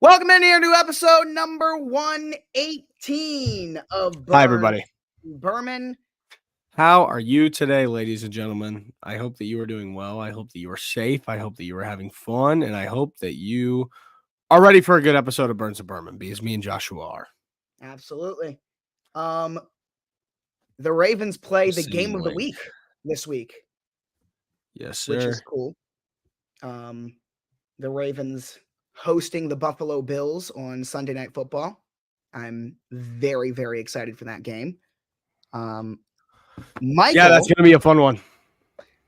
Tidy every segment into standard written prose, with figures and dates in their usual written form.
Welcome in here to episode number 118 of Hi, everybody. Berman. How are you today, ladies and gentlemen? I hope that you are doing well. I hope that you are safe. I hope that you are having fun. And I hope that you are ready for a good episode of Burns and Berman, because me and Joshua are. Absolutely. The Ravens play the game of the Seemingly. week this week. Yes, sir. Which is cool. The Ravens hosting the Buffalo Bills on Sunday Night Football. I'm very, very excited for that game. Michael, yeah, that's going to be a fun one.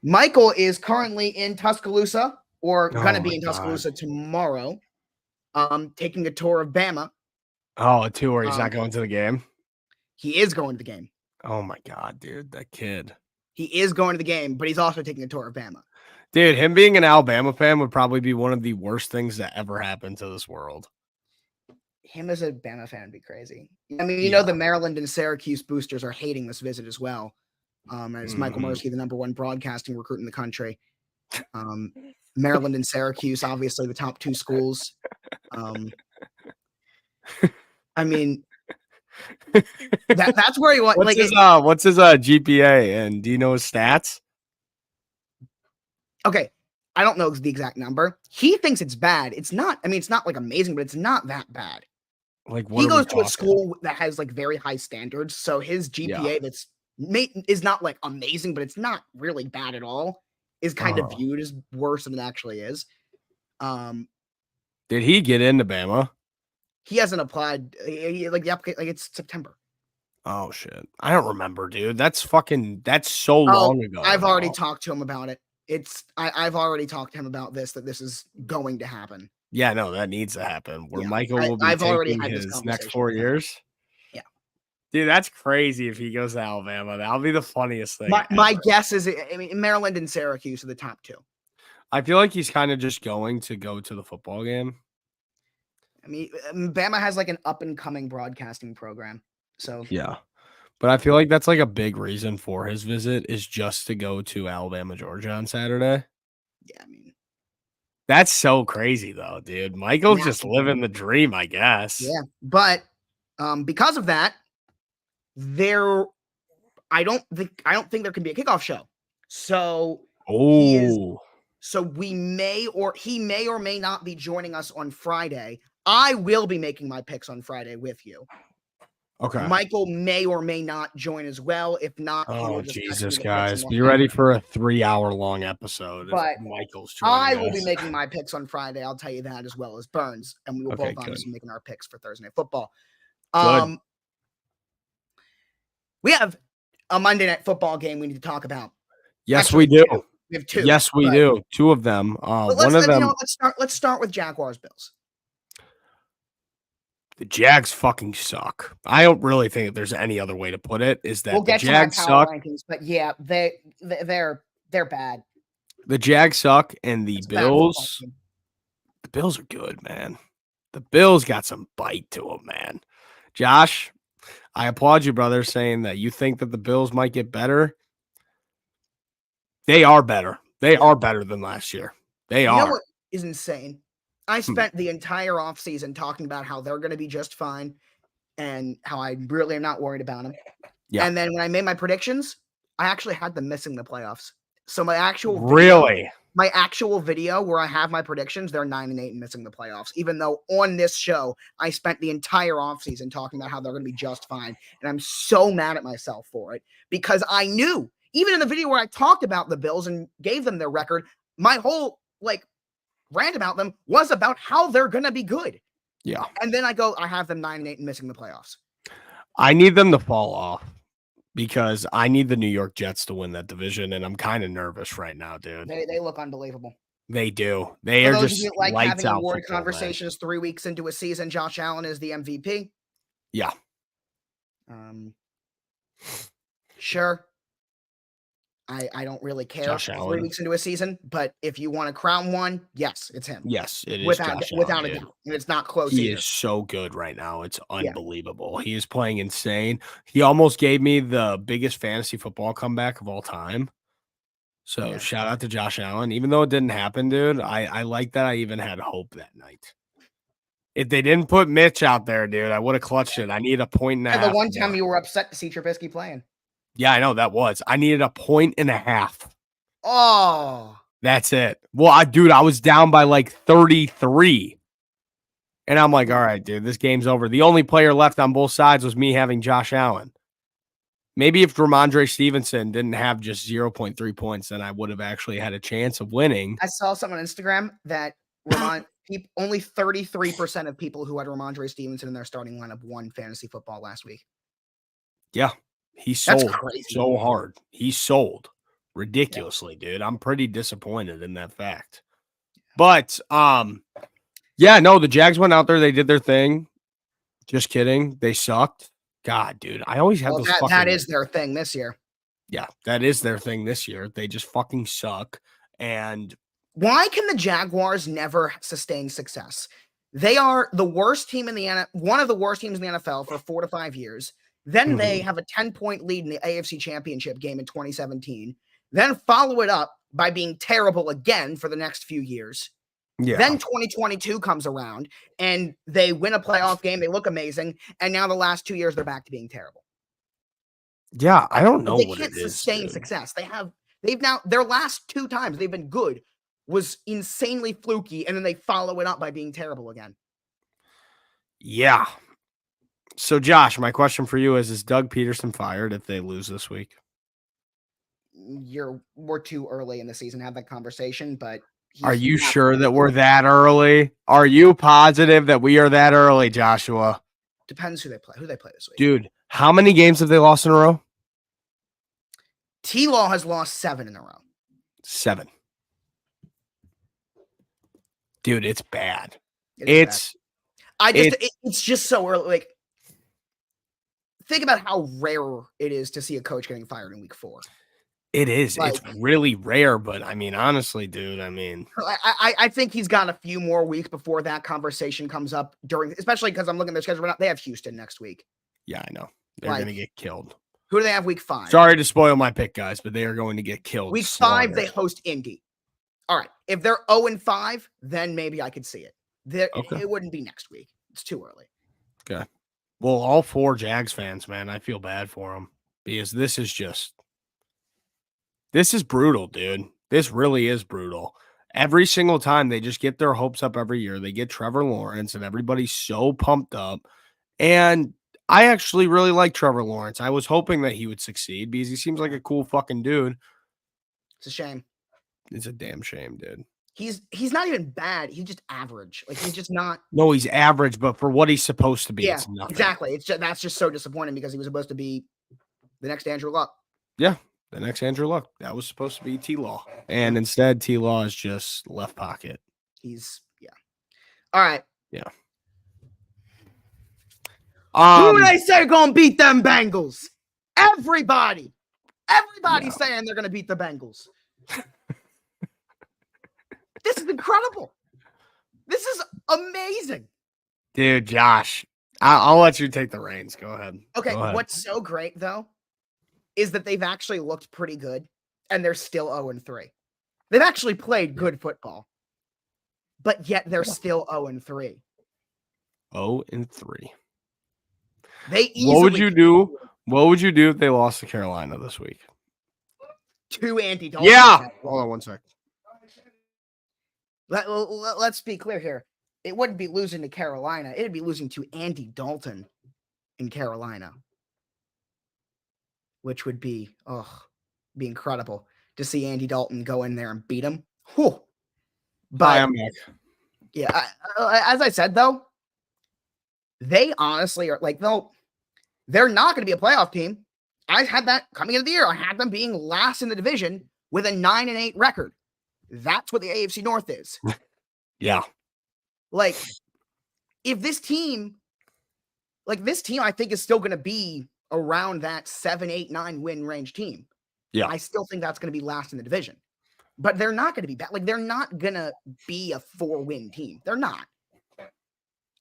Michael is currently in Tuscaloosa, or going to be in Tuscaloosa tomorrow, taking a tour of Bama. Oh, a tour. He's not going to the game? He is going to the game. Oh, my God, dude, that kid. He is going to the game, but he's also taking a tour of Bama. Dude, him being an Alabama fan would probably be one of the worst things that ever happened to this world. Him as a Bama fan would be crazy. I mean, you know, the Maryland and Syracuse boosters are hating this visit as well. As Michael Murski, the number one broadcasting recruit in the country. Maryland and Syracuse, obviously the top two schools. I mean, that's where you want. What's his GPA, and do you know his stats? Okay, I don't know the exact number. He thinks it's bad. It's not. I mean, it's not like amazing, but it's not that bad. Like, he goes to a school that has like very high standards, so his GPA is not like amazing, but it's not really bad at all. Is kind of viewed as worse than it actually is. Did he get into Bama? He hasn't applied. It's September. Oh shit! I don't remember, dude. That's so long ago. I've already talked to him about it. I've already talked to him about this, that this is going to happen. Yeah, no, that needs to happen. Where Michael will be taking his next 4 years. Yeah. Dude, that's crazy if he goes to Alabama. That'll be the funniest thing. My guess is, I mean, Maryland and Syracuse are the top two. I feel like he's kind of just going to go to the football game. I mean, Bama has like an up-and-coming broadcasting program. So yeah. But I feel like that's like a big reason for his visit is just to go to Alabama, Georgia on Saturday. Yeah, I mean, that's so crazy though, dude. Michael's just living the dream, I guess. Yeah, but because of that, I don't think there can be a kickoff show. So he may or may not be joining us on Friday. I will be making my picks on Friday with you. Okay. Michael may or may not join as well. If not, Jesus, guys, be ready for a 3-hour-long episode. But Michael's I will be making my picks on Friday. I'll tell you that, as well as Burns, and we will both obviously making our picks for Thursday Night Football. We have a Monday Night Football game we need to talk about. Yes, we do. We have two. Yes, we do. Two of them. One of them. Let's start with Jaguars Bills. The Jags fucking suck. I don't really think that there's any other way to put it. Is that we'll get the Jags suck? Rankings, but yeah, they're bad. The Jags suck, and the Bills. The Bills are good, man. The Bills got some bite to them, man. Josh, I applaud you, brother, saying that you think that the Bills might get better. They are better. They are better than last year. They are. You know what is insane? I spent the entire offseason talking about how they're going to be just fine and how I really am not worried about them. Yeah. And then when I made my predictions, I actually had them missing the playoffs. So my actual video where I have my predictions, they're 9-8 and missing the playoffs, even though on this show, I spent the entire offseason talking about how they're going to be just fine. And I'm so mad at myself for it because I knew, even in the video where I talked about the Bills and gave them their record, my whole rant about them was about how they're going to be good. Yeah. And then I have them 9-8 and missing the playoffs. I need them to fall off because I need the New York Jets to win that division. And I'm kind of nervous right now, dude. They look unbelievable. They do. They are just like having award conversations 3 weeks into a season. Josh Allen is the MVP. Yeah. Sure. I don't really care 3 weeks into a season, but if you want to crown one, yes, it's him. Yes, it is without a doubt, and it's not close. He is so good right now; it's unbelievable. Yeah. He is playing insane. He almost gave me the biggest fantasy football comeback of all time. So shout out to Josh Allen. Even though it didn't happen, dude, I like that I even had hope that night. If they didn't put Mitch out there, dude, I would have clutched it. I need a point and a half. The one time you were upset to see Trubisky playing. Yeah, I know that was. I needed a point and a half. Oh. That's it. Well, I was down by like 33. And I'm like, all right, dude, this game's over. The only player left on both sides was me having Josh Allen. Maybe if Ramondre Stevenson didn't have just 0.3 points, then I would have actually had a chance of winning. I saw something on Instagram that only 33% of people who had Ramondre Stevenson in their starting lineup won fantasy football last week. Yeah, he sold so hard. He sold ridiculously, dude. I'm pretty disappointed in that fact. But yeah, no, the Jags went out there. They did their thing. Just kidding. They sucked. God, dude, I always have those. That is their thing this year. Yeah, that is their thing this year. They just fucking suck. And why can the Jaguars never sustain success? They are the worst team in the NFL, one of the worst teams in the NFL for 4 to 5 years. Then they have a 10-point lead in the AFC Championship game in 2017. Then follow it up by being terrible again for the next few years. Yeah. Then 2022 comes around and they win a playoff game. They look amazing. And now the last 2 years, they're back to being terrible. Yeah, I don't know. They can't sustain success. They've now, their last 2 times they've been good was insanely fluky. And then they follow it up by being terrible again. Yeah. So Josh, my question for you is Doug Peterson fired if they lose this week? We're too early in the season to have that conversation, but are you sure that we're that early? Are you positive that we are that early, Joshua? Depends who they play this week. Dude, how many games have they lost in a row? T-Law has lost 7 in a row. 7. Dude, it's bad. It's just so early. Like, think about how rare it is to see a coach getting fired in week 4. It is. Like, it's really rare, but I mean, honestly, dude, I think he's got a few more weeks before that conversation comes up especially because I'm looking at their schedule right now. They have Houston next week. Yeah, I know. They're going to get killed. Who do they have week 5? Sorry to spoil my pick, guys, but they are going to get killed. Week 5, they host Indy. All right. If they're 0-5, then maybe I could see it. It wouldn't be next week. It's too early. Okay. Well, all 4 Jags fans, man, I feel bad for them because this is brutal, dude. This really is brutal. Every single time they just get their hopes up every year. They get Trevor Lawrence and everybody's so pumped up. And I actually really like Trevor Lawrence. I was hoping that he would succeed because he seems like a cool fucking dude. It's a shame. It's a damn shame, dude. He's not even bad. He's just average. Like, he's just not. No, he's average, but for what he's supposed to be, yeah, it's nothing. Exactly. That's just so disappointing because he was supposed to be the next Andrew Luck. Yeah, the next Andrew Luck. That was supposed to be T-Law. And instead, T-Law is just left pocket. All right. Yeah. Who do they say going to beat them Bengals? Everybody. Everybody's saying they're going to beat the Bengals. This is incredible. This is amazing. Dude, Josh, I'll let you take the reins. Go ahead. Okay, what's so great, though, is that they've actually looked pretty good, and they're still 0-3. They've actually played good football, but yet they're still 0-3. 0-3. What would you do? What would you do if they lost to Carolina this week? 2 Andy Dalton. Yeah. Hold on one sec. Let's be clear here. It wouldn't be losing to Carolina. It'd be losing to Andy Dalton in Carolina, which would be incredible to see Andy Dalton go in there and beat him. Whew. But yeah, as I said, though, they honestly are like, they're not going to be a playoff team. I had that coming into the year. I had them being last in the division with a 9-8 record. That's what the AFC North is. Yeah. Like, if this team, I think is still going to be around that 7, 8, 9 win range team. Yeah. I still think that's going to be last in the division. But they're not going to be bad. Like, they're not going to be a 4-win team. They're not.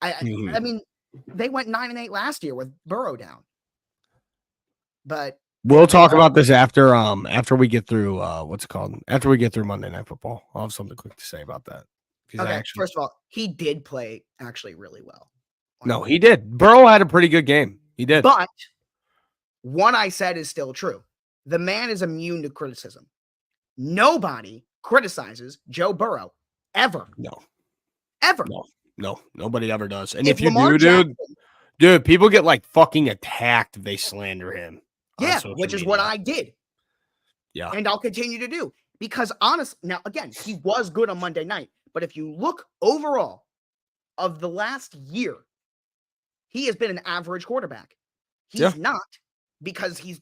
I mean, they went 9-8 last year with Burrow down. But we'll talk about this after we get through what's it called? After we get through Monday Night Football. I'll have something quick to say about that. Okay, first of all, he did play actually really well. No, he did. Burrow had a pretty good game. He did. But what I said is still true. The man is immune to criticism. Nobody criticizes Joe Burrow ever. No. Ever. No, nobody ever does. And if you do, dude, people get like fucking attacked if they slander him. Yeah, which is what I did. Yeah. And I'll continue to do. Because honestly, now again, he was good on Monday night. But if you look overall of the last year, he has been an average quarterback. He's not, because he's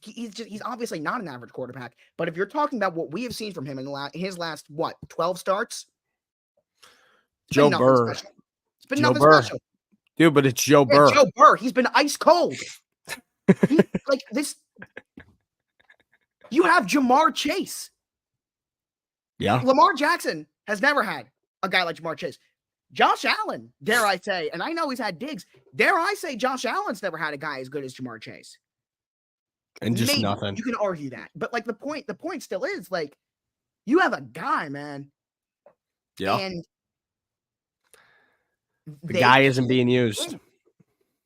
obviously not an average quarterback. But if you're talking about what we have seen from him in his last 12 starts, Joe Burr. It's been nothing special. Dude, but it's Joe Burr. Joe Burr. He's been ice cold. Like this. You have Jamar Chase. Yeah. Lamar Jackson has never had a guy like Jamar Chase. Josh Allen, dare I say, and I know he's had Diggs. Dare I say Josh Allen's never had a guy as good as Jamar Chase. And just nothing. You can argue that. But like the point still is, like, you have a guy, man. Yeah. And the guy isn't being used.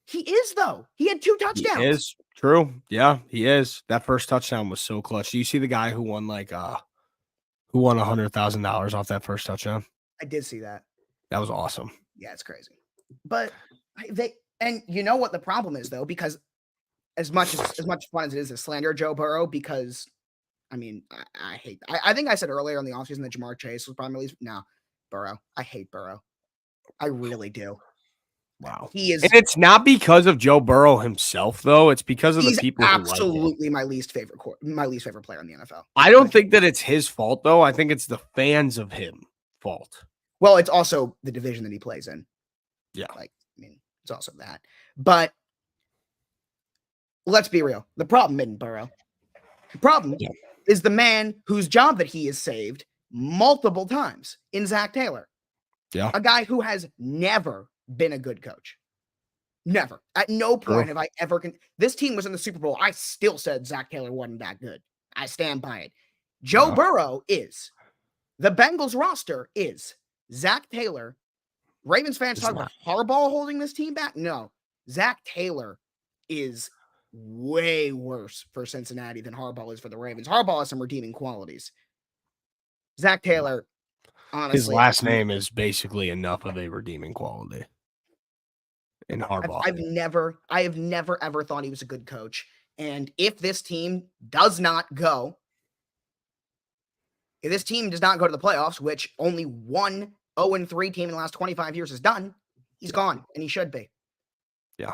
He is, though. He had 2 touchdowns. He is. True. Yeah, he is. That first touchdown was so clutch. Do you see the guy who won $100,000 off that first touchdown? I did see that. That was awesome. Yeah, it's crazy. But and you know what the problem is, though, because as much fun as it is to slander Joe Burrow, because I mean, I hate. I think I said earlier in the offseason that Jamar Chase was probably Burrow. I hate Burrow. I really do. Wow. He is, and it's not because of Joe Burrow himself, though. It's because of the people. Absolutely, my least favorite player in the NFL. I don't think that it's his fault, though. I think it's the fans of him fault. Well, it's also the division that he plays in. Yeah, it's also that. But let's be real. The problem isn't Burrow. The problem is the man whose job that he has saved multiple times in Zach Taylor. Yeah, a guy who has never been a good coach. Never. At no point have I ever. This team was in the Super Bowl. I still said Zach Taylor wasn't that good. I stand by it. Joe Burrow is. The Bengals roster is Zach Taylor. Ravens fans talk about Harbaugh holding this team back. No. Zach Taylor is way worse for Cincinnati than Harbaugh is for the Ravens. Harbaugh has some redeeming qualities. Zach Taylor, honestly, his last name is basically enough of a redeeming quality. In Harbaugh, I have never ever thought he was a good coach. And if this team does not go to the playoffs, which only one 0-3 team in the last 25 years has done, he's gone, and he should be. Yeah,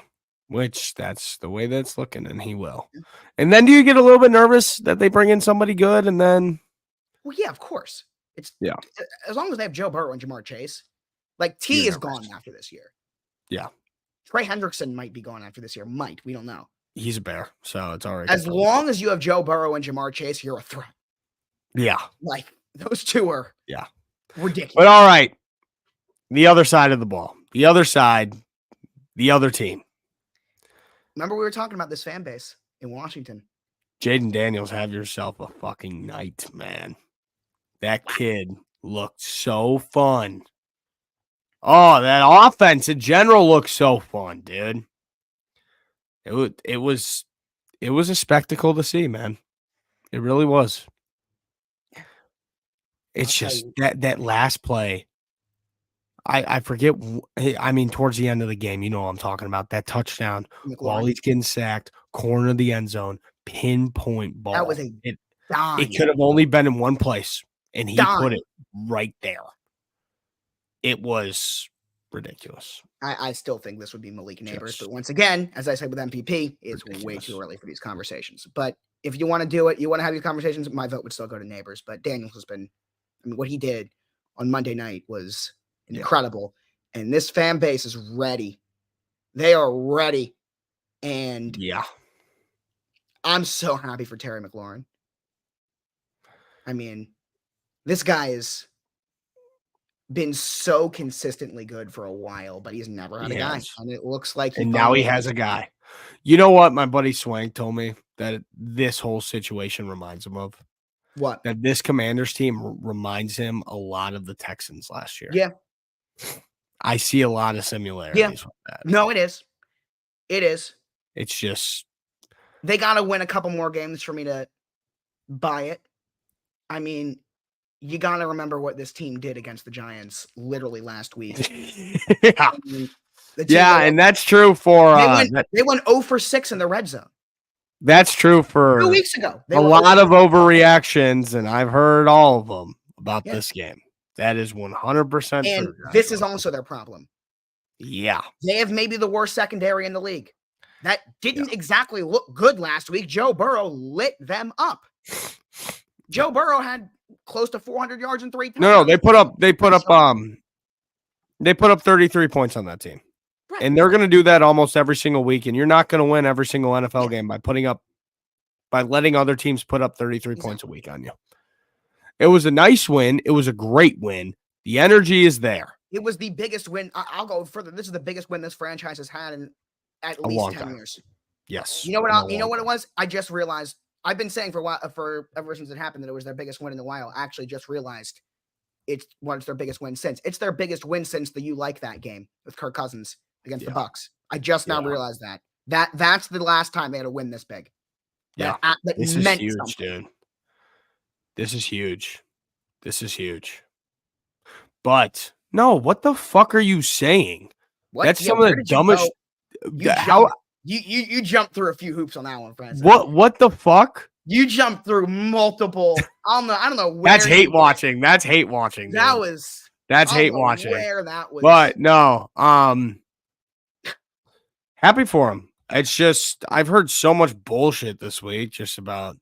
which that's the way that's looking, and he will. And then do you get a little bit nervous that they bring in somebody good, and then? Well, yeah, of course. It's as long as they have Joe Burrow and Jamar Chase. Like T is gone after this year. Yeah. Trey Hendrickson might be gone after this year. We don't know. He's a bear, so it's all right. As long as you have Joe Burrow and Jamar Chase, you're a threat. Yeah. Like, those two are ridiculous. But all right, the other side of the ball. The other side, the other team. Remember we were talking about this fan base in Washington. Jaden Daniels, have yourself a fucking night, man. That kid looked so fun. Oh, that offense in general looks so fun, dude. It was a spectacle to see, man. It really was. It's just that last play. I forget. I mean, towards the end of the game, you know what I'm talking about. That touchdown while he's getting sacked, corner of the end zone, pinpoint ball. That was it could have only been in one place, and he put it right there. It was ridiculous. I still think this would be Malik Neighbors, but once again, as I said with MPP, it's way too early for these conversations. But if you want to do it, you want to have these conversations, my vote would still go to Neighbors. But Daniels has been, what he did on Monday night was incredible. And this fan base is ready. They are ready. And I'm so happy for Terry McLaurin. I mean, this guy has been so consistently good for a while, but he's never had a guy. And it looks like now he has a guy. You know what? My buddy Swank told me that this whole situation reminds him of. What? That this Commanders team reminds him a lot of the Texans last year. Yeah. I see a lot of similarities with that. No, it is. It is. It's just they got to win a couple more games for me to buy it. I mean, you got to remember what this team did against the Giants literally last week. Yeah. I mean, and that's true for they went 0 for 6 in the red zone. That's true for 2 weeks ago. A lot of overreactions, and I've heard all of them about this game. That is 100% and true. This is also their problem. Yeah. They have maybe the worst secondary in the league. That didn't exactly look good last week. Joe Burrow lit them up. Joe Burrow had close to 400 yards and 3 touchdowns. No, they put up 33 points on that team. Right. And they're going to do that almost every single week, and you're not going to win every single NFL game by letting other teams put up 33 points a week on you. It was a nice win. It was a great win. The energy is there. It was the biggest win. I'll go further. This is the biggest win this franchise has had in at least 10 years. Yes. You know what? You know what it was? I just realized. I've been saying for a while, ever since it happened, that it was their biggest win in a while. I actually just realized it's their biggest win since. It's their biggest win since the "You Like That" game with Kirk Cousins against the Bucs. I just now realized that. That's the last time they had a win this big. That this is huge, dude. This is huge. This is huge. But no, what the fuck are you saying? What? That's some of the dumbest. You jumped through a few hoops on that one, Francis. What the fuck? You jumped through multiple. I don't know. Where that's hate watching. That's hate watching. Dude. That's hate watching. Where that was. But no, happy for him. It's just I've heard so much bullshit this week just about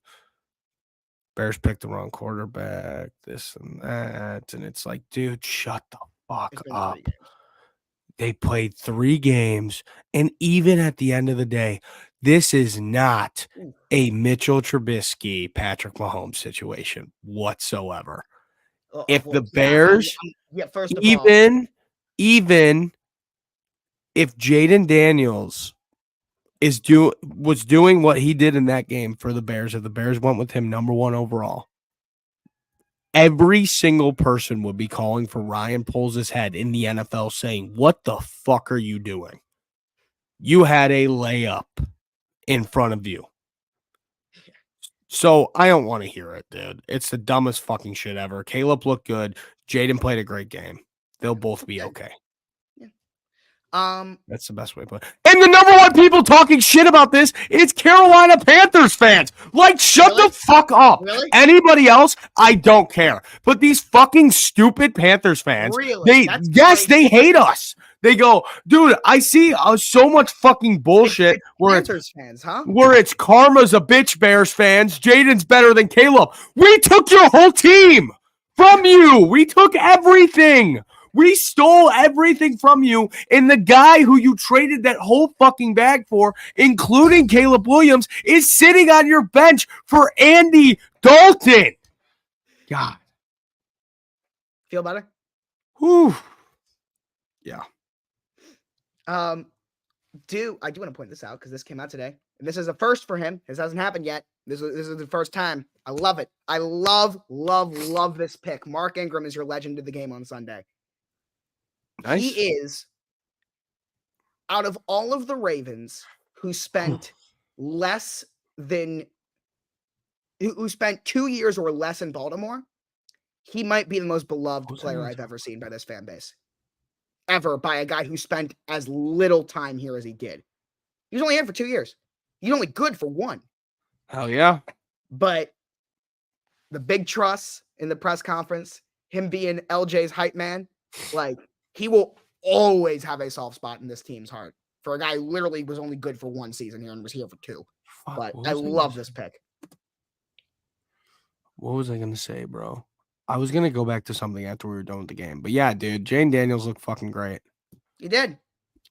Bears picked the wrong quarterback, this and that, and it's like, dude, shut the fuck up. They played 3 games, and even at the end of the day, this is not a Mitchell Trubisky, Patrick Mahomes situation whatsoever. If the Bears, even if Jaden Daniels was doing what he did in that game for the Bears, if the Bears went with him number 1 overall, every single person would be calling for Ryan Poles' head in the NFL saying, what the fuck are you doing? You had a layup in front of you. So I don't want to hear it, dude. It's the dumbest fucking shit ever. Caleb looked good. Jaden played a great game. They'll both be okay. That's the best way to put it. And the number 1 people talking shit about this is Carolina Panthers fans. Like, shut the fuck up. Really? Anybody else, I don't care. But these fucking stupid Panthers fans, they hate us. They go, dude, I see so much fucking bullshit where Panthers fans, huh? Where it's karma's a bitch, Bears fans. Jaden's better than Caleb. We took your whole team from you. We took everything. We stole everything from you, and the guy who you traded that whole fucking bag for, including Caleb Williams, is sitting on your bench for Andy Dalton. God. Feel better? Whew. Yeah. I do want to point this out because this came out today. And this is a first for him. This hasn't happened yet. This is the first time. I love it. I love this pick. Mark Ingram is your legend of the game on Sunday. Nice. He is, out of all of the Ravens who spent who spent 2 years or less in Baltimore, he might be the most beloved player I've ever seen by this fan base. Ever, by a guy who spent as little time here as he did. He was only in for 2 years. He's only good for 1. Hell yeah. But the big trust in the press conference, him being LJ's hype man, like, he will always have a soft spot in this team's heart for a guy who literally was only good for 1 season here and was here for 2. But I love this pick. What was I going to say, bro? I was going to go back to something after we were done with the game. But yeah, dude, Jane Daniels looked fucking great. He did.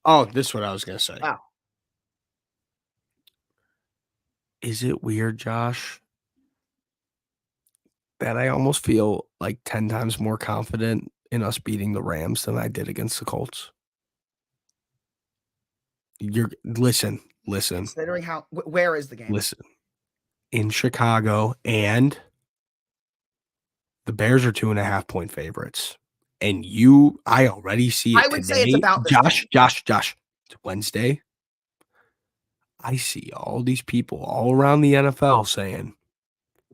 Oh, this is what I was going to say. Wow. Is it weird, Josh, that I almost feel like 10 times more confident in us beating the Rams than I did against the Colts? Listen. Considering where is the game? Listen. In Chicago, and the Bears are 2.5-point favorites. And I already see it I would today. say it's about the Josh, same. Josh, it's Wednesday. I see all these people all around the NFL saying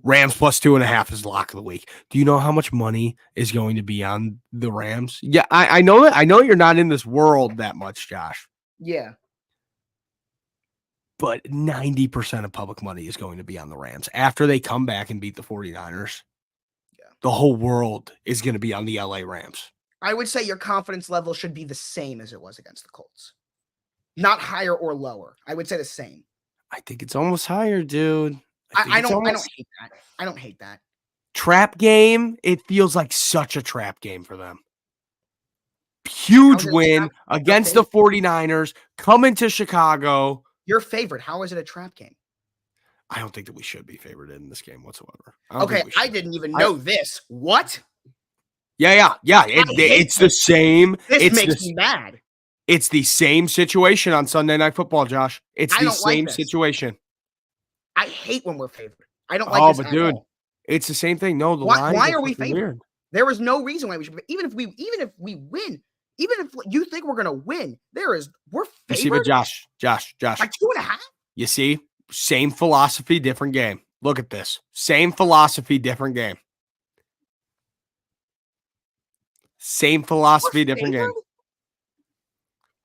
Rams plus 2.5 is lock of the week. Do you know how much money is going to be on the Rams? Yeah, I know that. I know you're not in this world that much, Josh. Yeah. But 90% of public money is going to be on the Rams. After they come back and beat the 49ers, the whole world is going to be on the LA Rams. I would say your confidence level should be the same as it was against the Colts. Not higher or lower. I would say the same. I think it's almost higher, dude. I don't hate that. I don't hate that. Trap game, it feels like such a trap game for them. Huge win against the 49ers, coming to Chicago. Your favorite. How is it a trap game? I don't think that we should be favored in this game whatsoever. I didn't even know this. What? Yeah. It's the same. This makes me mad. It's the same situation on Sunday Night Football, Josh. It's the same situation. I hate when we're favored. I don't like this. But dude, it's the same thing. No, why are we favored? Weird. There is no reason why we should. Even if we win, even if you think we're gonna win, we're favored. You see, but Josh. Like 2.5. You see, same philosophy, different game. Look at this. Same philosophy, different game. Same philosophy, different game.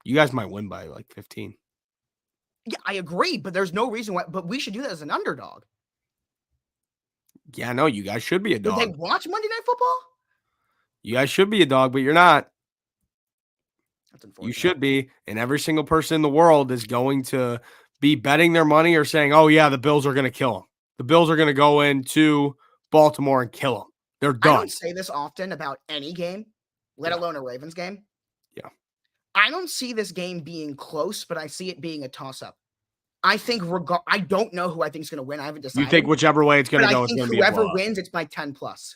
You guys might win by like 15. Yeah, I agree, but there's no reason why. But we should do that as an underdog. Yeah, no, you guys should be a dog. Do they watch Monday Night Football? You guys should be a dog, but you're not. That's unfortunate. You should be, and every single person in the world is going to be betting their money or saying, "Oh yeah, the Bills are going to kill them. The Bills are going to go into Baltimore and kill them. They're done." I don't say this often about any game, let alone a Ravens game. Yeah. I don't see this game being close, but I see it being a toss-up. I think I don't know who I think is going to win. I haven't decided. You think whichever way it's going to go, it's going to be whoever wins, it's by 10+.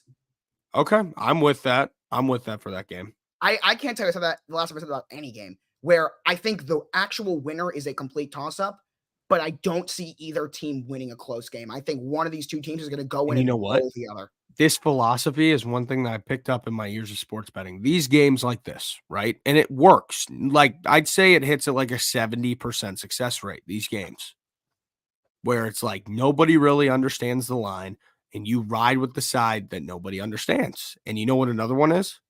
Okay, I'm with that. I'm with that for that game. I can't tell you that the last time I said about any game where I think the actual winner is a complete toss-up, but I don't see either team winning a close game. I think one of these two teams is going to go in and roll the other. This philosophy is one thing that I picked up in my years of sports betting. These games like this, right? And it works. Like I'd say it hits at like a 70% success rate, these games, where it's like nobody really understands the line and you ride with the side that nobody understands. And you know what another one is?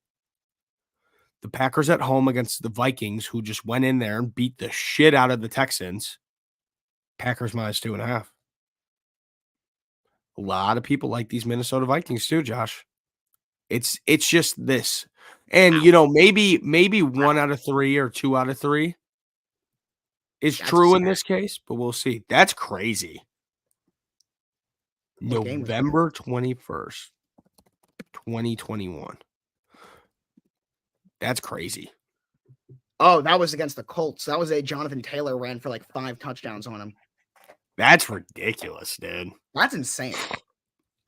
The Packers at home against the Vikings, who just went in there and beat the shit out of the Texans. Packers minus 2.5. A lot of people like these Minnesota Vikings too, Josh. It's just this. And, maybe 1 out of 3 or 2 out of 3 is true in this case, but we'll see. That's crazy. November 21st, 2021. That's crazy. Oh, that was against the Colts. That was Jonathan Taylor ran for like 5 touchdowns on him. That's ridiculous, dude. That's insane.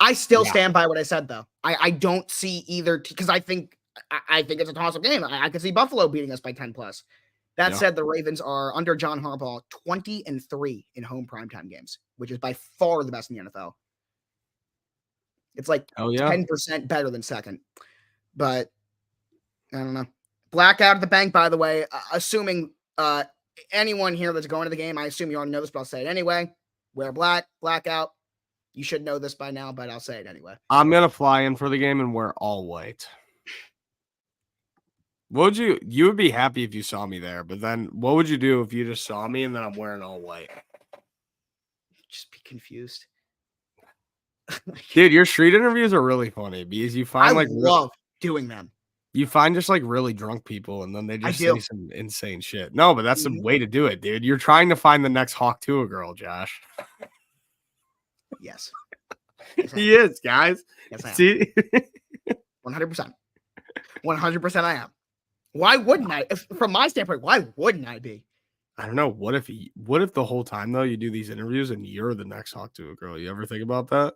I still stand by what I said, though. I don't see either because I think it's a toss-up game. I could see Buffalo beating us by 10+. That said, the Ravens are under John Harbaugh 20-3 in home primetime games, which is by far the best in the NFL. It's like 10% better than second. But I don't know. Blackout at the bank, by the way, assuming anyone here that's going to the game, I assume you already know this, but I'll say it anyway. Wear black, blackout. You should know this by now, but I'll say it anyway. I'm going to fly in for the game and wear all white. You would be happy if you saw me there, but then what would you do if you just saw me and then I'm wearing all white? Just be confused. Dude, your street interviews are really funny because you find I love doing them. You find just like really drunk people and then they just say some insane shit. No, but that's the way to do it, dude. You're trying to find the next Hawk Tuah girl, Josh. Yes. He is, guys. Yes, I am. See? 100%. 100% I am. Why wouldn't I? From my standpoint, why wouldn't I be? I don't know. What if the whole time though you do these interviews and you're the next Hawk Tuah girl? You ever think about that?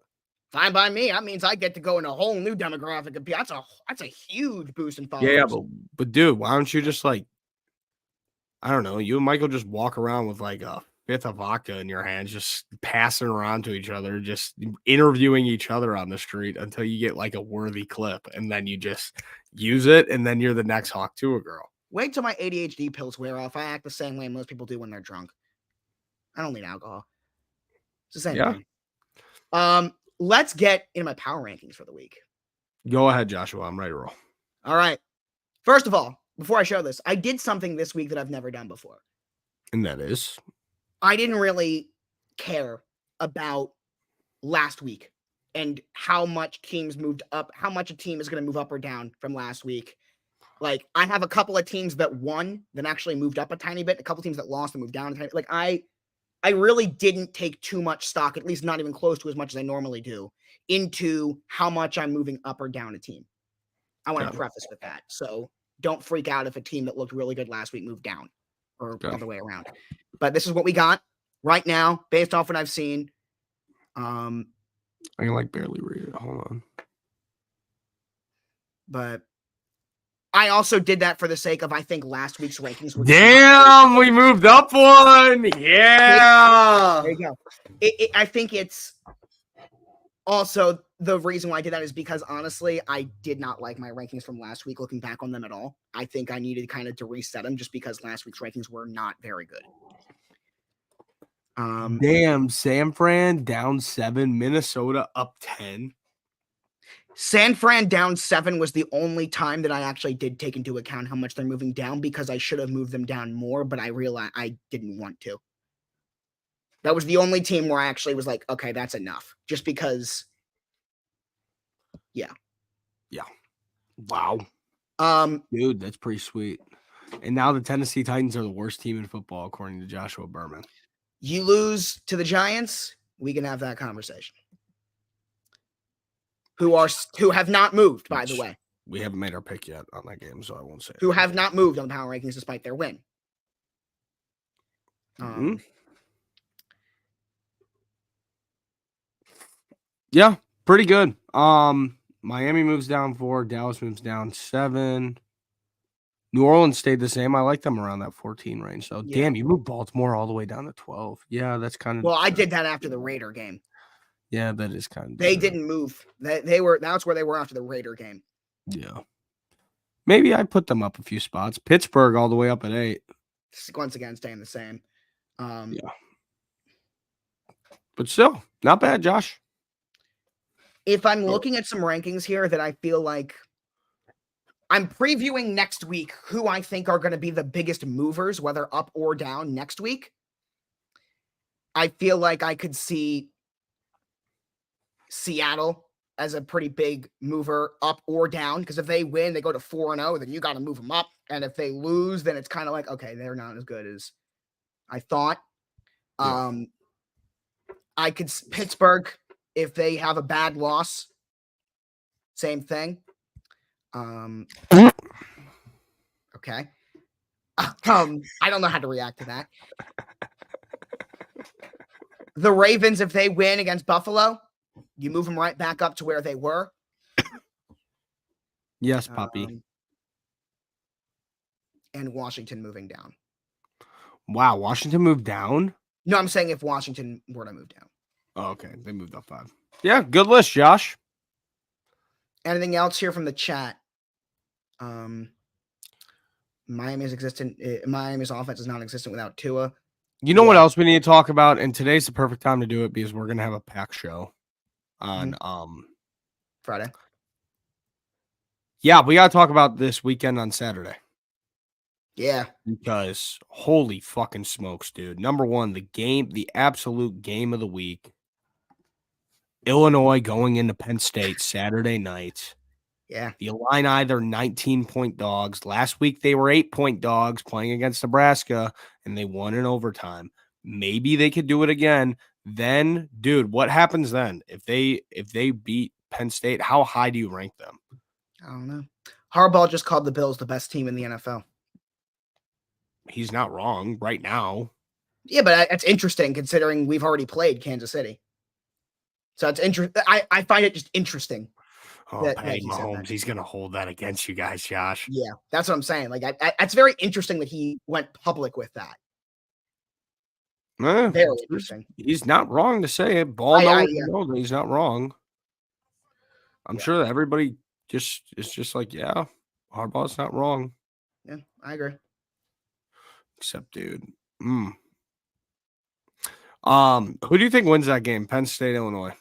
Fine by me. That means I get to go in a whole new demographic. That's a huge boost in followers. Yeah, but dude, why don't you just like, I don't know, you and Michael just walk around with like a fifth of vodka in your hands, just passing around to each other, just interviewing each other on the street until you get like a worthy clip, and then you just use it, and then you're the next Hawk Tuah girl. Wait till my ADHD pills wear off. I act the same way most people do when they're drunk. I don't need alcohol. It's the same thing. Let's get into my power rankings for the week. Go ahead, Joshua. I'm ready to roll. All right. First of all, before I show this, I did something this week that I've never done before. And that is? I didn't really care about last week and how much teams moved up, how much a team is going to move up or down from last week. Like, I have a couple of teams that won, then actually moved up a tiny bit, a couple teams that lost and moved down a tiny bit. Like, I really didn't take too much stock, at least not even close to as much as I normally do, into how much I'm moving up or down a team. I want to preface with that. So don't freak out if a team that looked really good last week moved down or the other way around. But this is what we got right now, based off what I've seen. I can like barely read it. Hold on. But I also did that for the sake of, I think last week's rankings were damn, we moved up one. Yeah. There you go. I think it's also the reason why I did that is because honestly, I did not like my rankings from last week looking back on them at all. I think I needed kind of to reset them just because last week's rankings were not very good. Damn, San Fran down 7, Minnesota up 10. San Fran down 7 was the only time that I actually did take into account how much they're moving down because I should have moved them down more, but I realized I didn't want to. That was the only team where I actually was like, okay, that's enough. Just because, yeah. Wow. Dude, that's pretty sweet. And now the Tennessee Titans are the worst team in football, according to Joshua Berman. You lose to the Giants, we can have that conversation. Who have not moved, by the way. We haven't made our pick yet on that game, so I won't say it. Who have not moved on the power rankings despite their win. Yeah, pretty good. Miami moves down 4, Dallas moves down 7. New Orleans stayed the same. I like them around that 14 range. So, damn, you moved Baltimore all the way down to 12. Yeah, that's kind of. Well, I did that after the Raider game. Yeah, that is kind of. They didn't move. That's where they were after the Raider game. Yeah. Maybe I put them up a few spots. Pittsburgh all the way up at 8. Once again, staying the same. Yeah. But still, not bad, Josh. If I'm looking at some rankings here that I feel like I'm previewing next week who I think are going to be the biggest movers, whether up or down next week, I feel like I could see Seattle as a pretty big mover up or down, because if they win, they go to 4-0, then you got to move them up. And if they lose, then it's kind of like, okay, they're not as good as I thought. I could Pittsburgh, if they have a bad loss, same thing. Okay. I don't know how to react to that. The Ravens, if they win against Buffalo, you move them right back up to where they were. Yes, Poppy. And Washington moving down. Wow, Washington moved down? No, I'm saying if Washington were to move down. Oh, okay. They moved up 5. Yeah, good list, Josh. Anything else here from the chat? Miami's offense is non-existent without Tua. You know what else we need to talk about? And today's the perfect time to do it because we're going to have a pack show on Friday. Yeah, we got to talk about this weekend on Saturday. Yeah. Because holy fucking smokes, dude. Number one, the absolute game of the week. Illinois going into Penn State Saturday night. Yeah. The Illini, they're 19-point dogs. Last week, they were 8-point dogs playing against Nebraska, and they won in overtime. Maybe they could do it again. Then, dude, what happens then? If they beat Penn State, how high do you rank them? I don't know. Harbaugh just called the Bills the best team in the NFL. He's not wrong right now. Yeah, but it's interesting considering we've already played Kansas City. So it's interesting. I find it just interesting. Oh, Patty Mahomes, he's going to hold that against you guys, Josh. Yeah, that's what I'm saying. Like, it's very interesting that he went public with that. Very interesting. He's not wrong to say it. Ball knowledge, he's not wrong. I'm sure that everybody is just like, yeah, Harbaugh's not wrong. Yeah, I agree. Except, dude. Who do you think wins that game? Penn State, Illinois?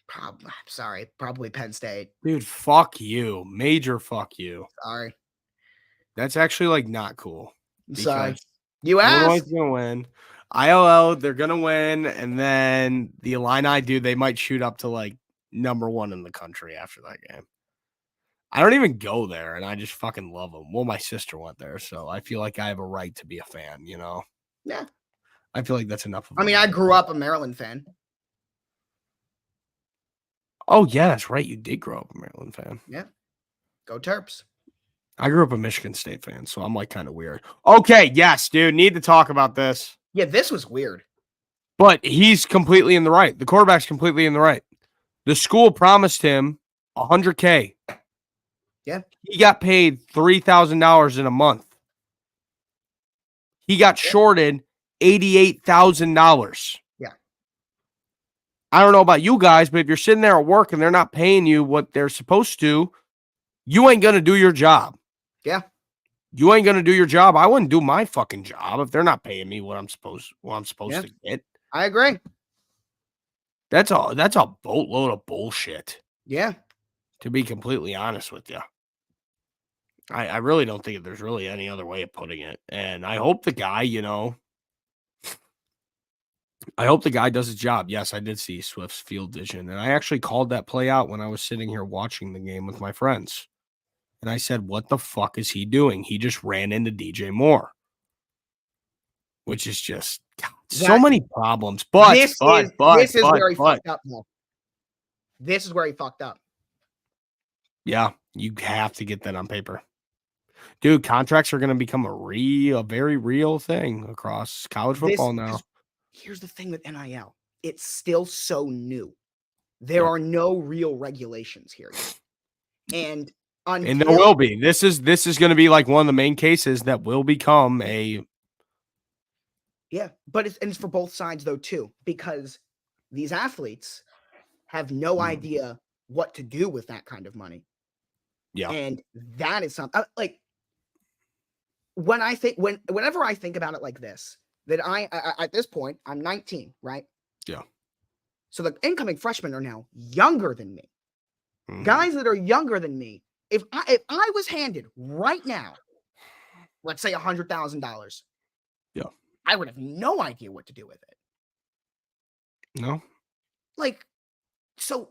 Probably Penn State. Dude, fuck you. Major fuck you. Sorry. That's actually like not cool. Sorry. You Illinois asked. is gonna win. ILL, they're gonna win, and then the Illini, dude, they might shoot up to like number 1 in the country after that game. I don't even go there, and I just fucking love them. Well, my sister went there, so I feel like I have a right to be a fan, you know? Yeah. I feel like that's enough of I grew up a Maryland fan. Oh, yeah, that's right. You did grow up a Maryland fan. Yeah. Go Terps. I grew up a Michigan State fan, so I'm like kind of weird. Okay, yes, dude, need to talk about this. Yeah, this was weird. But he's completely in the right. The quarterback's completely in the right. The school promised him $100K. Yeah. He got paid $3,000 in a month. He got shorted $88,000. Yeah. I don't know about you guys, but if you're sitting there at work and they're not paying you what they're supposed to, you ain't going to do your job. Yeah. You ain't going to do your job. I wouldn't do my fucking job if they're not paying me what I'm supposed to get. I agree. That's a boatload of bullshit. Yeah. To be completely honest with you. I really don't think there's really any other way of putting it. And I hope the guy, I hope the guy does his job. Yes, I did see Swift's field vision. And I actually called that play out when I was sitting here watching the game with my friends. And I said, what the fuck is he doing? He just ran into DJ Moore. Which is just so many problems. But this is where he fucked up, though. This is where he fucked up. Yeah, you have to get that on paper. Dude, contracts are going to become a very real thing across college football now. Here's the thing with NIL. It's still so new. There are no real regulations here yet. And there will be. This is going to be like one of the main cases that will become a... Yeah, but it's for both sides, though, too, because these athletes have no idea what to do with that kind of money. Yeah. And that is something like whenever I think about it like this, that I at this point, I'm 19, right? Yeah. So the incoming freshmen are now younger than me. Mm-hmm. Guys that are younger than me. If I was handed right now, let's say $100,000, yeah, I would have no idea what to do with it. No. Like, so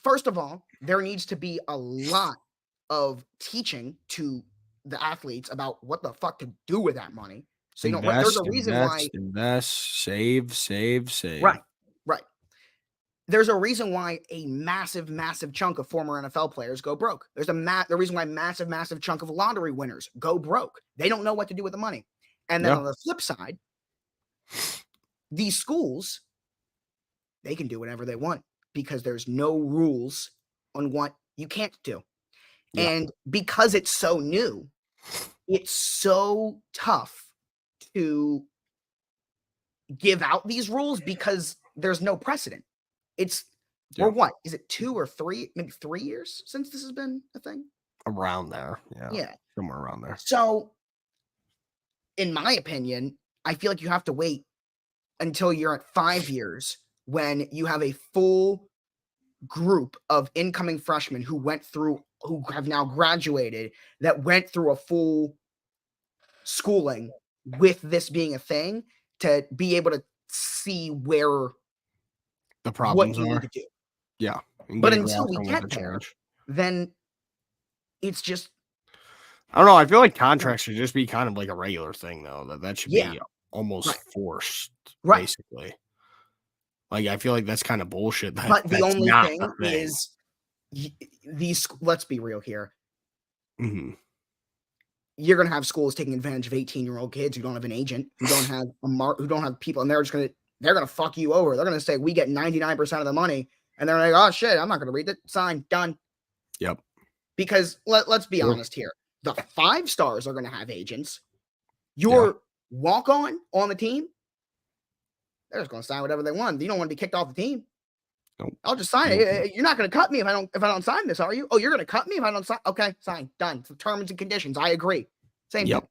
first of all, there needs to be a lot of teaching to the athletes about what the fuck to do with that money. So, there's a reason why invest, save. Right. There's a reason why a massive chunk of former NFL players go broke. There's the reason why massive chunk of lottery winners go broke. They don't know what to do with the money. And then on the flip side, these schools, they can do whatever they want because there's no rules on what you can't do. Yeah. And because it's so new, it's so tough to give out these rules because there's no precedent. Or what? Is it 2 or 3, maybe 3 years since this has been a thing? Around there. Yeah. Somewhere around there. So, in my opinion, I feel like you have to wait until you're at 5 years when you have a full group of incoming freshmen who have now graduated, that went through a full schooling with this being a thing, to be able to see where the problems what you need to do. Yeah. But until we get there, then it's just... I don't know. I feel like contracts should just be kind of like a regular thing, though. That should be almost forced, basically. Like, I feel like that's kind of bullshit. But the only thing is, these... Let's be real here. Mm-hmm. You're going to have schools taking advantage of 18-year-old kids who don't have an agent, who don't have who don't have people, and they're going to fuck you over. They're going to say, we get 99% of the money. And they're like, oh, shit, I'm not going to read it. Sign. Done. Yep. Because let's be honest here. The 5 stars are going to have agents. Your walk-on the team, they're just going to sign whatever they want. You don't want to be kicked off the team. Nope. I'll just sign it. You're not going to cut me if I don't sign this, are you? Oh, you're going to cut me if I don't sign. Okay, sign. Done. For terms and conditions. I agree. Same thing.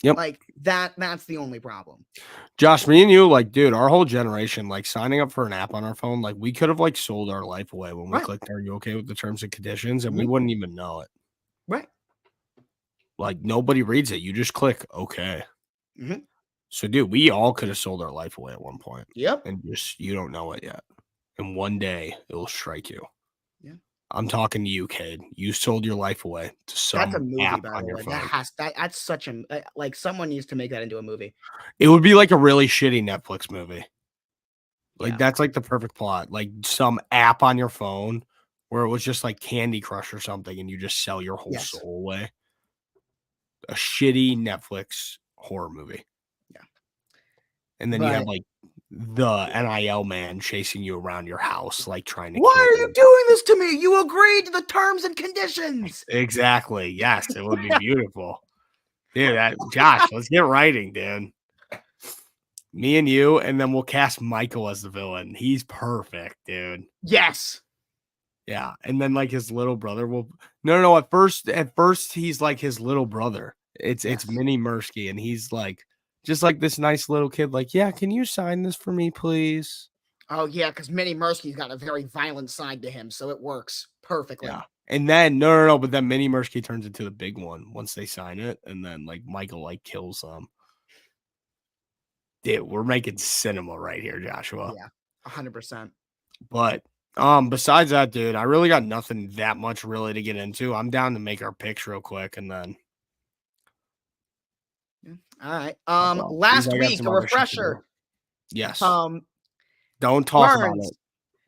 Yep. Like that's the only problem. Josh, me and you, like, dude, our whole generation, like, signing up for an app on our phone, like, we could have, like, sold our life away when we clicked, are you okay with the terms and conditions? And we wouldn't even know it. Right. Like, nobody reads it. You just click, okay. Mm-hmm. So, dude, we all could have sold our life away at one point. Yep. And just, you don't know it yet. And one day, it will strike you. Yeah. I'm talking to you, kid. You sold your life away to some That's a movie, app by on the your way. phone. That's such a like someone needs to make that into a movie. It would be like a really shitty Netflix movie. Like that's like the perfect plot. Like some app on your phone where it was just like Candy Crush or something, and you just sell your whole soul away. A shitty Netflix horror movie. Yeah. And then you have like the NIL man chasing you around your house, like trying to. Why are you doing this to me? You agreed to the terms and conditions. Exactly. Yes, it would be beautiful. Dude, Josh, let's get writing, dude. Me and you, and then we'll cast Michael as the villain. He's perfect, dude. Yes. Yeah, and then like his little brother will. No. At first, he's like his little brother. It's Mini Mursky, and he's like just like this nice little kid. Like, yeah, can you sign this for me, please? Oh yeah, because Mini Mursky's got a very violent side to him, so it works perfectly. Yeah. And then no, but then Mini Mursky turns into the big one once they sign it, and then like Michael like kills them. Dude, we're making cinema right here, Joshua. Yeah, 100%. But besides that, dude, I really got nothing that much really to get into. I'm down to make our picks real quick, and then. All right. Last week, a refresher. Yes. Don't talk about it.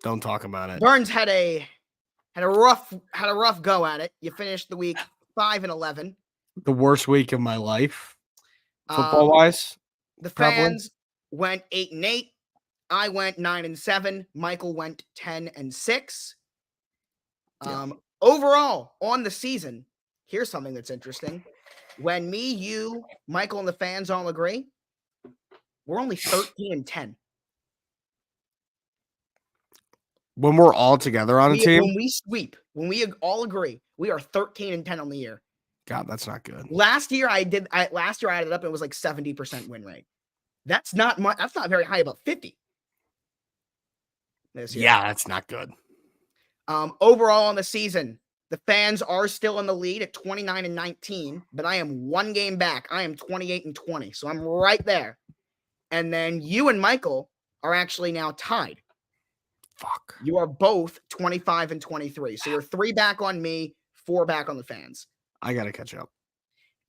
Don't talk about it. Burns had a rough go at it. You finished the week 5-11. The worst week of my life, football wise. The fans went 8-8. I went 9-7. Michael went 10-6. Overall on the season, here's something that's interesting. When me, you, Michael, and the fans all agree, we're only 13-10. When we're all together on a team, when we sweep, when we all agree, we are 13-10 on the year. God, that's not good. Last year I added up and it was like 70% win rate. That's not much. That's not very high, about 50. This year. Yeah, that's not good. Overall on the season, the fans are still in the lead at 29-19, but I am one game back. I am 28-20, so I'm right there. And then you and Michael are actually now tied. Fuck. You are both 25-23. So you're 3 back on me, 4 back on the fans. I gotta catch up.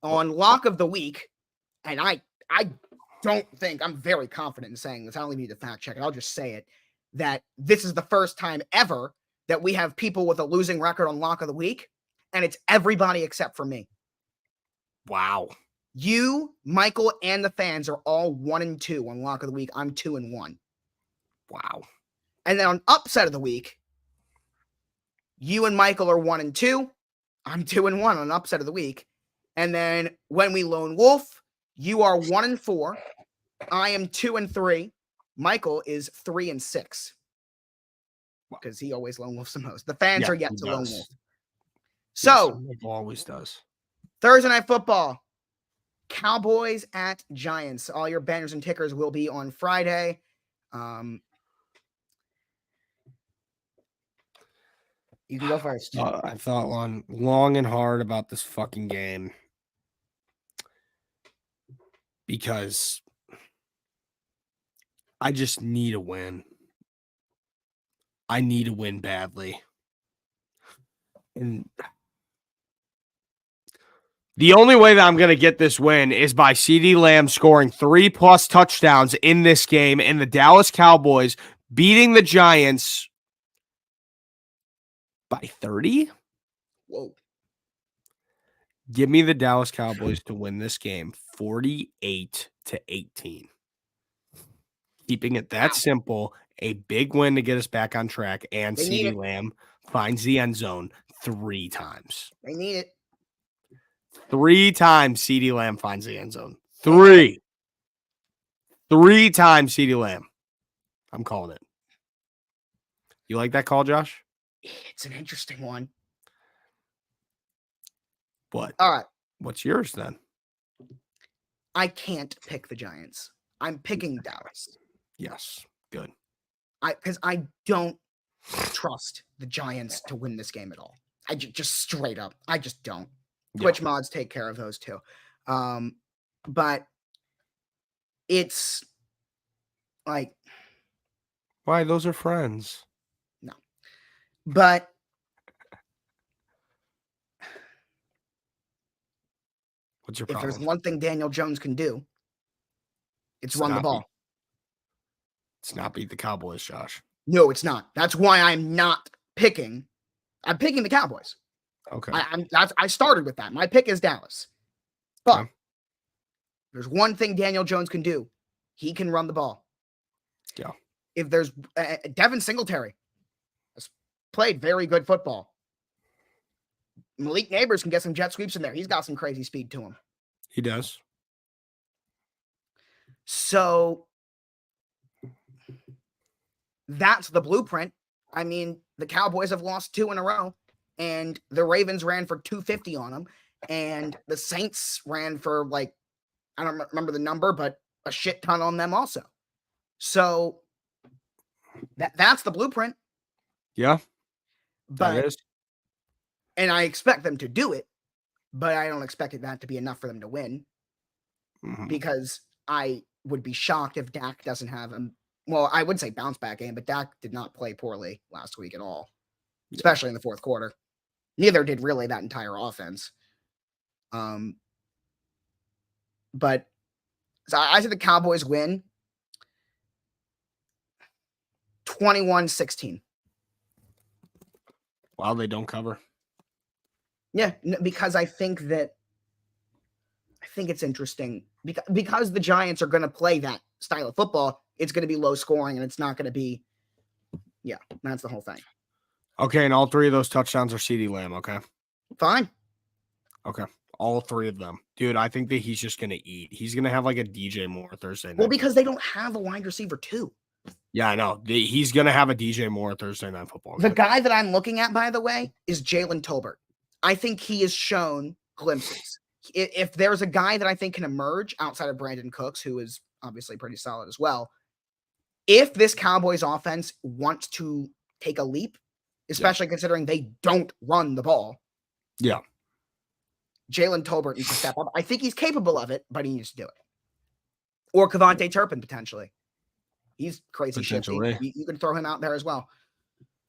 On lock of the week, and I don't think, I'm very confident in saying this. I don't even need to fact check it. I'll just say it, that this is the first time ever that we have people with a losing record on lock of the week, and it's everybody except for me. Wow. You, Michael, and the fans are all 1-2 on lock of the week. I'm 2-1. Wow. And then on upset of the week, you and Michael are 1-2. I'm 2-1 on upset of the week. And then when we lone wolf, you are 1-4. I am 2-3. Michael is 3-6. Because he always lone wolfs the most. The fans are yet to lone wolf. So Michael always does. Thursday Night Football. Cowboys at Giants. All your banners and tickers will be on Friday. You can go first. I thought long and hard about this fucking game because I just need a win. I need a win badly. And the only way that I'm going to get this win is by CeeDee Lamb scoring 3+ touchdowns in this game and the Dallas Cowboys beating the Giants by 30. Whoa. Give me the Dallas Cowboys to win this game 48-18. Keeping it that simple, a big win to get us back on track, and CeeDee Lamb finds the end zone 3 times. They need it. 3 times CeeDee Lamb finds the end zone. 3 times CeeDee Lamb. I'm calling it. You like that call, Josh? It's an interesting one. What? All right. What's yours then? I can't pick the Giants. I'm picking Dallas. Yes. Good. Because I don't trust the Giants to win this game at all. I just straight up. I just don't. Twitch mods take care of those too. But it's like, why? Those are friends. No. But what's your problem? If there's one thing Daniel Jones can do, it's run the ball. It's not beat the Cowboys, Josh. No, it's not. That's why I'm not picking. I'm picking the Cowboys. Okay. I started with that. My pick is Dallas. But there's one thing Daniel Jones can do. He can run the ball. Yeah. If there's Devin Singletary has played very good football. Malik Neighbors can get some jet sweeps in there. He's got some crazy speed to him. He does. So that's the blueprint. I mean, the Cowboys have lost 2 in a row, and the Ravens ran for 250 on them, and the Saints ran for, like, I don't remember the number, but a shit ton on them also. So that's the blueprint. Yeah. But that is. And I expect them to do it, but I don't expect that to be enough for them to win. Mm-hmm. Because I would be shocked if Dak doesn't have him. Well, I would say bounce back game, but Dak did not play poorly last week at all, especially in the fourth quarter. Neither did really that entire offense. But so I said the Cowboys win 21-16. Wow, they don't cover. Yeah, because I think it's interesting because the Giants are going to play that style of football. It's going to be low scoring, and it's not going to be. Yeah, that's the whole thing. Okay, and all 3 of those touchdowns are CeeDee Lamb. Okay, fine. Okay, all 3 of them, dude. I think that he's just going to eat. He's going to have like a DJ Moore Thursday night. Well, because they don't have a wide receiver too. Yeah, I know. He's going to have a DJ Moore Thursday Night Football. The guy that I'm looking at, by the way, is Jalen Tolbert. I think he has shown glimpses. If there's a guy that I think can emerge outside of Brandon Cooks, who is obviously pretty solid as well, if this Cowboys offense wants to take a leap, especially considering they don't run the ball, Jalen Tolbert needs to step up. I think he's capable of it, but he needs to do it. Or Kevontae Turpin, potentially. He's crazy shifty. You can throw him out there as well.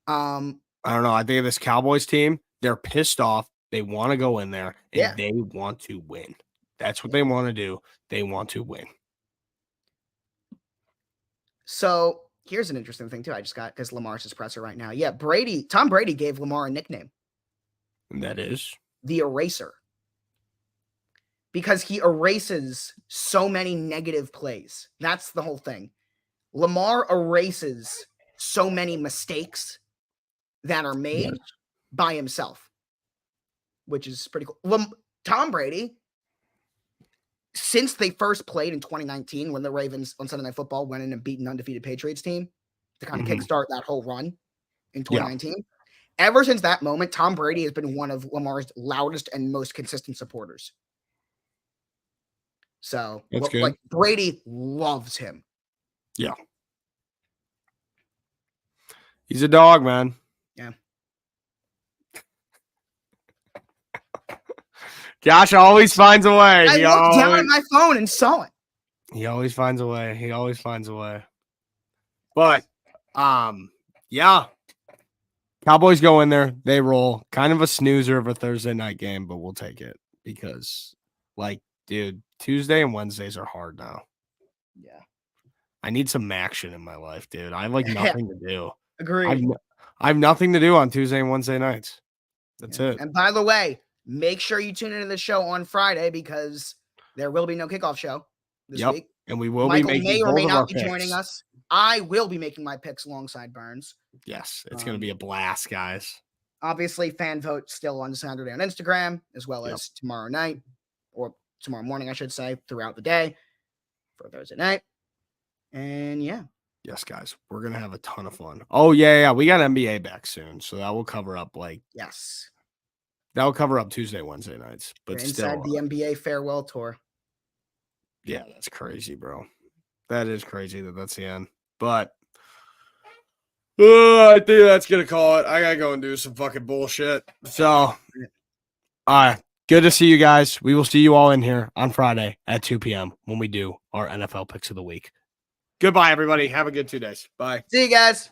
I don't know. I think this Cowboys team, they're pissed off. They want to go in there, and they want to win. That's what they want to do. They want to win. So here's an interesting thing, too. I just got because Lamar's his presser right now. Yeah, Tom Brady gave Lamar a nickname. And that is? The Eraser. Because he erases so many negative plays. That's the whole thing. Lamar erases so many mistakes that are made by himself, which is pretty cool. Tom Brady, since they first played in 2019, when the Ravens on Sunday Night Football went in and beat an undefeated Patriots team to kind of kickstart that whole run in 2019, ever since that moment, Tom Brady has been one of Lamar's loudest and most consistent supporters. So, like, Brady loves him. Yeah. He's a dog, man. Yeah. Josh always finds a way. I looked down at my phone and saw it. He always finds a way. He always finds a way. But, yeah. Cowboys go in there. They roll. Kind of a snoozer of a Thursday night game, but we'll take it because, like, dude, Tuesday and Wednesdays are hard now. Yeah. I need some action in my life, dude. I have like nothing to do. Agreed. I have nothing to do on Tuesday and Wednesday nights. That's it. And by the way, make sure you tune into the show on Friday because there will be no kickoff show this week. And we will Michael be making may or may not be picks. joining us. I will be making my picks alongside Burns. Yes, it's going to be a blast, guys. Obviously, fan vote still on Saturday on Instagram, as well as tomorrow night, or tomorrow morning, I should say, throughout the day for Thursday night. And yeah, Yes, guys, we're gonna have a ton of fun. Oh yeah, we got NBA back soon, so that will cover up yes, that will cover up Tuesday, Wednesday nights. But we're inside still, the NBA farewell tour. Yeah, that's crazy, bro. That is crazy that's the end. But I think that's gonna call it. I gotta go and do some fucking bullshit. So, all right. Good to see you guys. We will see you all in here on Friday at 2 p.m. when we do our NFL picks of the week. Goodbye, everybody. Have a good 2 days. Bye. See you guys.